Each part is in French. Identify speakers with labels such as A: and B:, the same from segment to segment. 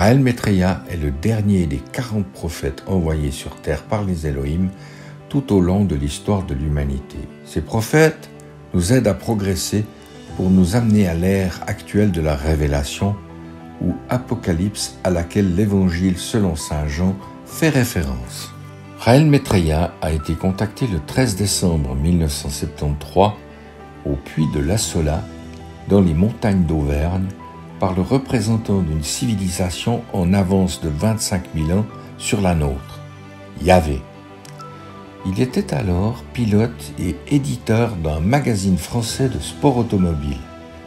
A: Raël Maitreya est le dernier des 40 prophètes envoyés sur terre par les Elohim tout au long de l'histoire de l'humanité. Ces prophètes nous aident à progresser pour nous amener à l'ère actuelle de la révélation ou apocalypse à laquelle l'évangile selon saint Jean fait référence. Raël Maitreya a été contacté le 13 décembre 1973 au puits de l'Assola, dans les montagnes d'Auvergne, par le représentant d'une civilisation en avance de 25 000 ans sur la nôtre, Yahvé. Il était alors pilote et éditeur d'un magazine français de sport automobile.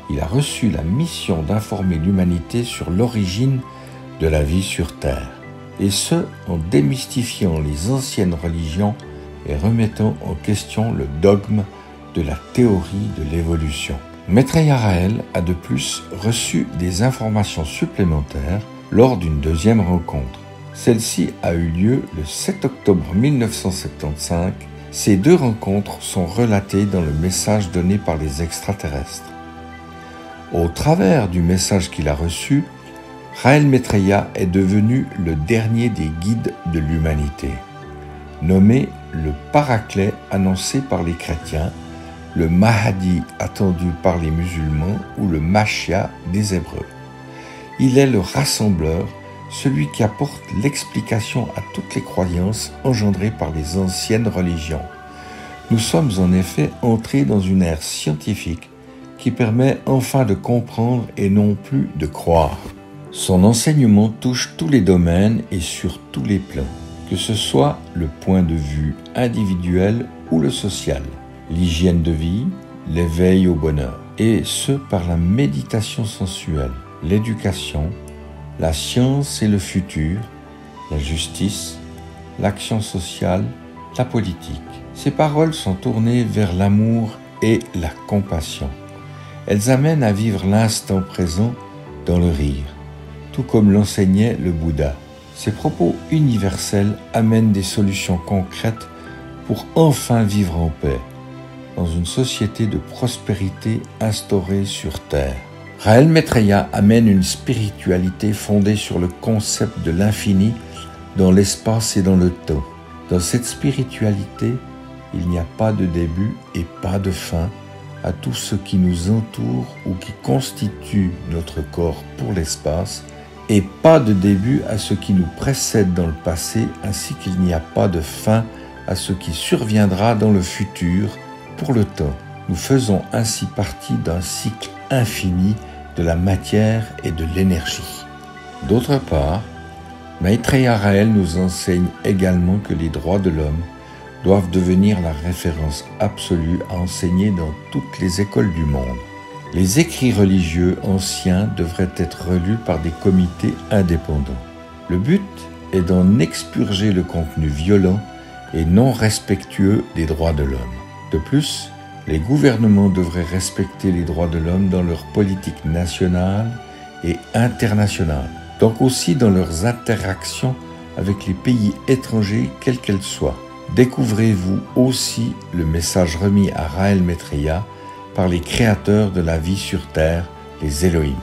A: Il a reçu la mission d'informer l'humanité sur l'origine de la vie sur Terre, et ce, en démystifiant les anciennes religions et remettant en question le dogme de la théorie de l'évolution. Maitreya Raël a de plus reçu des informations supplémentaires lors d'une deuxième rencontre. Celle-ci a eu lieu le 7 octobre 1975. Ces deux rencontres sont relatées dans le message donné par les extraterrestres. Au travers du message qu'il a reçu, Raël Maitreya est devenu le dernier des guides de l'humanité, nommé le Paraclet annoncé par les chrétiens, le Mahdi attendu par les musulmans ou le Machia des Hébreux. Il est le rassembleur, celui qui apporte l'explication à toutes les croyances engendrées par les anciennes religions. Nous sommes en effet entrés dans une ère scientifique qui permet enfin de comprendre et non plus de croire. Son enseignement touche tous les domaines et sur tous les plans, que ce soit le point de vue individuel ou le social, l'hygiène de vie, l'éveil au bonheur, et ce par la méditation sensuelle, l'éducation, la science et le futur, la justice, l'action sociale, la politique. Ces paroles sont tournées vers l'amour et la compassion. Elles amènent à vivre l'instant présent dans le rire, tout comme l'enseignait le Bouddha. Ces propos universels amènent des solutions concrètes pour enfin vivre en paix, dans une société de prospérité instaurée sur Terre. Raël Maitreya amène une spiritualité fondée sur le concept de l'infini dans l'espace et dans le temps. Dans cette spiritualité, il n'y a pas de début et pas de fin à tout ce qui nous entoure ou qui constitue notre corps pour l'espace, et pas de début à ce qui nous précède dans le passé, ainsi qu'il n'y a pas de fin à ce qui surviendra dans le futur pour le temps. Nous faisons ainsi partie d'un cycle infini de la matière et de l'énergie. D'autre part, Maitreya Raël nous enseigne également que les droits de l'homme doivent devenir la référence absolue à enseigner dans toutes les écoles du monde. Les écrits religieux anciens devraient être relus par des comités indépendants. Le but est d'en expurger le contenu violent et non respectueux des droits de l'homme. De plus, les gouvernements devraient respecter les droits de l'homme dans leur politique nationale et internationale, donc aussi dans leurs interactions avec les pays étrangers, quels qu'elles soient. Découvrez-vous aussi le message remis à Raël Maitreya par les créateurs de la vie sur Terre, les Elohim.